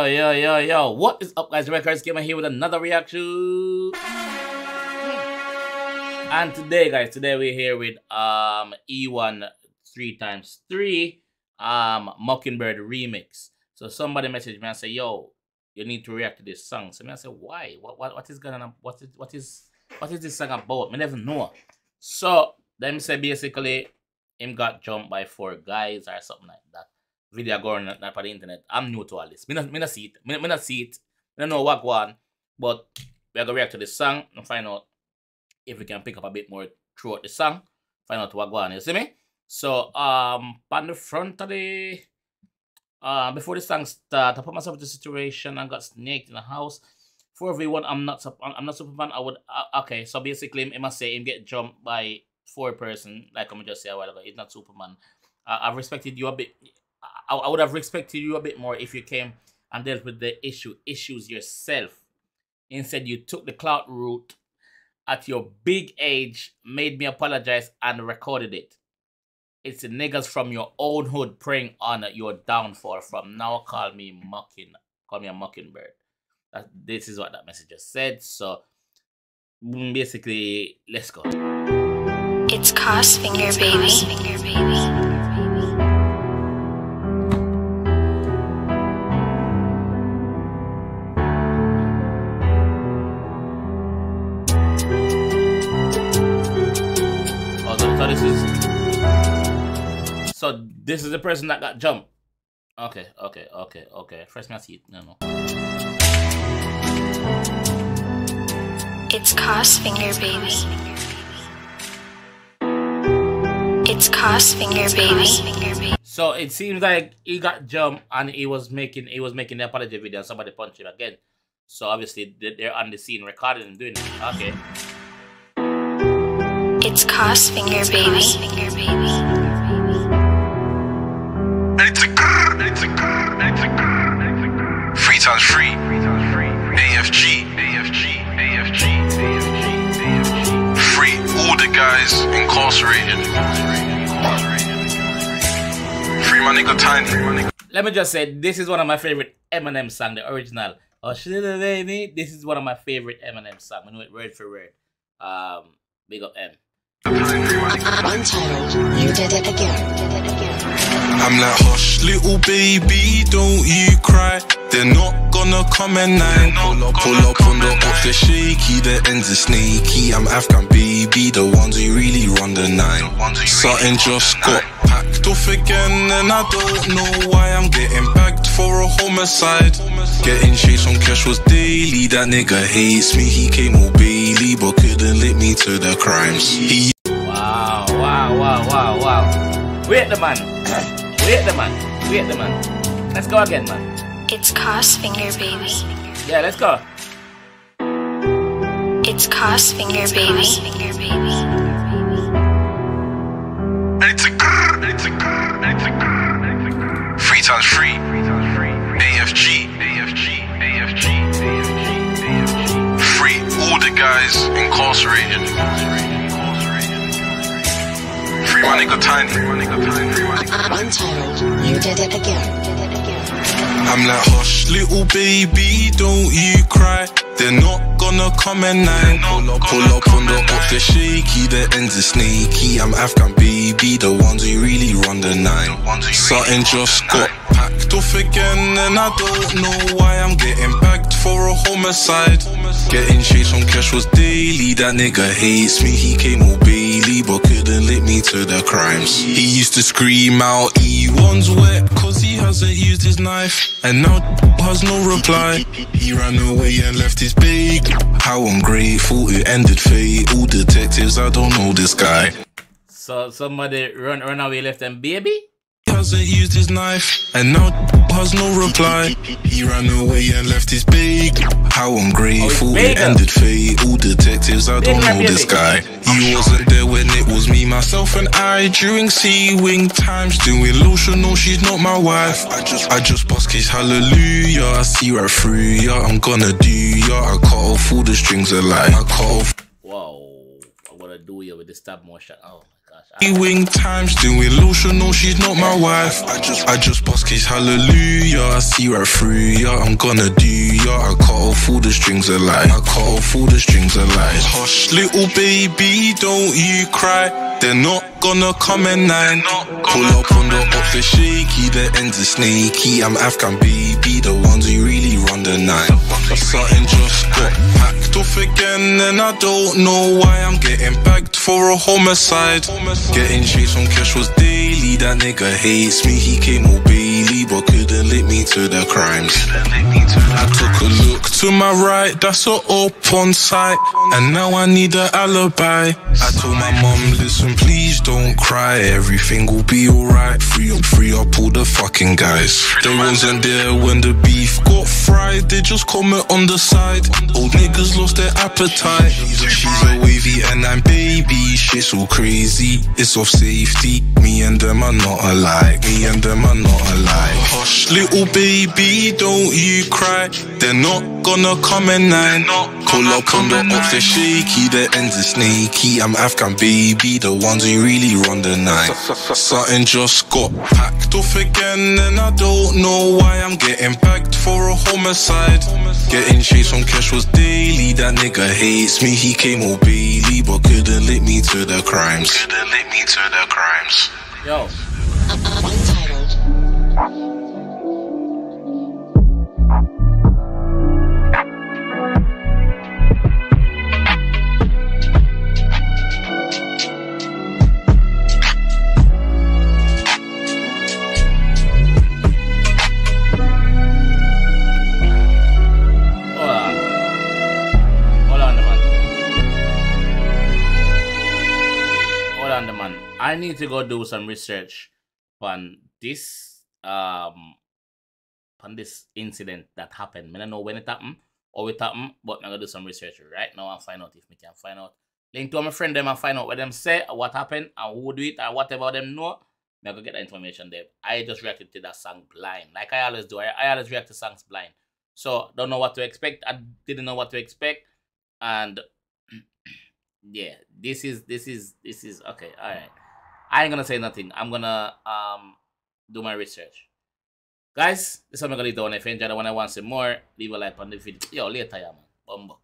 Yo. What is up, guys? Records Gamer here with another reaction. And today, guys, we're here with E1 3x3 Mockingbird remix. So somebody messaged me and say, yo, you need to react to this song. So I said, why? What is going on? What is this song about? I never know. So them say basically him got jumped by 4 guys or something like that. Video going on the internet. I'm new to all this. Me not see it. Me not see it. I don't know what go on. But we're gonna react to this song and find out if we can pick up a bit more throughout the song. Find out what go on. You see me? So on the front of the before the song start, I put myself in the situation and got snaked in the house. For everyone, I'm not Superman. I would okay. So basically, I must say him get jumped by 4 person. Like I'm just say a while ago, he's not Superman. I've respected you a bit. I would have respected you a bit more if you came and dealt with the issues yourself. Instead, you took the clout route at your big age, made me apologize, and recorded it. It's the niggas from your own hood preying on your downfall. From now, call me a mockingbird. This is what that message just said. So basically, let's go. It's Cosfinger, baby. So this is the person that got jumped. Okay. First me see it. No. It's Cosfinger, baby. It's Cosfinger, baby. So it seems like he got jumped and he was making the apology video and somebody punched him again. So obviously they're on the scene recording and doing it. Okay. It's Cosfinger, baby. It's a 3x3 AFG free all the guys incarcerated. Free my nigga Tiny. Let me just say, this is one of my favorite Eminem songs, the original. Oh shit, baby. This is one of my favorite Eminem songs. I know it word for word. Big up M. Untitled, you did it again. I'm like, hush, little baby, don't you cry. They're not gonna come at 9. Pull up on the off, they're shaky, the ends are snaky. I'm Afghan baby, the ones who really run the 9. Something just got packed off again, and I don't know why I'm getting bagged for a homicide. Getting chased on cash was daily. That nigga hates me, he came all Bailey, but couldn't link me to the crimes. Wow. Wait the man. Let's go again, man. It's Cosfinger, baby. Yeah, let's go. It's Cosfinger, baby. It's a 3x3 AFG free all the guys incarcerated. Free my nigga Tiny. Untitled, you did it again. I'm like, hush, little baby, don't you cry. They're not gonna come at 9. Pull up on the off, they're shaky, the ends are snaky. I'm Afghan baby, the ones who really run the 9. Something just got packed off again, and I don't know why I'm getting bagged for a homicide. Getting chased on cash was daily. That nigga hates me, he came all Bailey, but couldn't link me to the crimes. He used to scream out, E1's wet, cause he hasn't used his knife, and now has no reply. He ran away and left his bag. How ungrateful, it ended fate. All detectives, I don't know this guy. So somebody run away, left them baby? He hasn't used his knife, and now has no reply. He ran away and left his bag. How ungrateful, it ended fate. All detectives, I don't know this guy. He wasn't there when it was me, myself and I during C-Wing times, doing lotion. No, she's not my wife. I just bust case, hallelujah. I see right through ya, I'm gonna do ya. I cut off all the strings of life. I cut off. Whoa, I'm gonna do you with this stop motion. Oh my gosh. Wing times doing lotion, no, she's not my wife. I just bust case hallelujah. I see right through ya. I'm gonna do ya. I cut off all the strings of life. Hush, little baby, don't you cry. They're not gonna come at 9. Pull up on the ops, they're shaky, the ends are snaky. I'm Afghan baby, the ones who really run the night. Something just got packed off again, and I don't know why I'm getting bagged for a homicide. Getting chased on cash was daily. That nigga hates me, he came all Bailey, but couldn't link me to the crimes. I took a look to my right, that's a up on sight, and now I need an alibi. I told my mum, listen, please don't cry, everything will be alright. Free up all the fucking guys. They wasn't there when the beef got fried, they just comment on the side. Old niggas lost their appetite. She's a wavy and I'm baby, shit's all crazy, it's off safety. Me and them are not alike. Hush, little baby, don't you cry. They're not gonna come at 9. Pull up on the ops, they're shaky, the ends are snaky. I'm Afghan baby, the ones who really run the night. Something just got packed off again, and I don't know why I'm getting bagged for a homicide. Getting chased on cash was daily. That nigga hates me, he came all Bailey, but couldn't link me to the crimes. Yo. I need to go do some research on this incident that happened. I don't know when it happened or it happened, but I'm gonna do some research right now and find out if we can find out. Link to my friend them and find out what them say, what happened, and who do it, and whatever them know. I'm gonna get the information there. I just reacted to that song blind, like I always do. I always react to songs blind. So don't know what to expect. I didn't know what to expect, and yeah, this is okay. All right. I ain't gonna say nothing. I'm gonna do my research. Guys, this is what I'm gonna leave the one. If you enjoyed the one I want to see more, leave a like on the video. Yo, later, yeah, man. Bumbuck.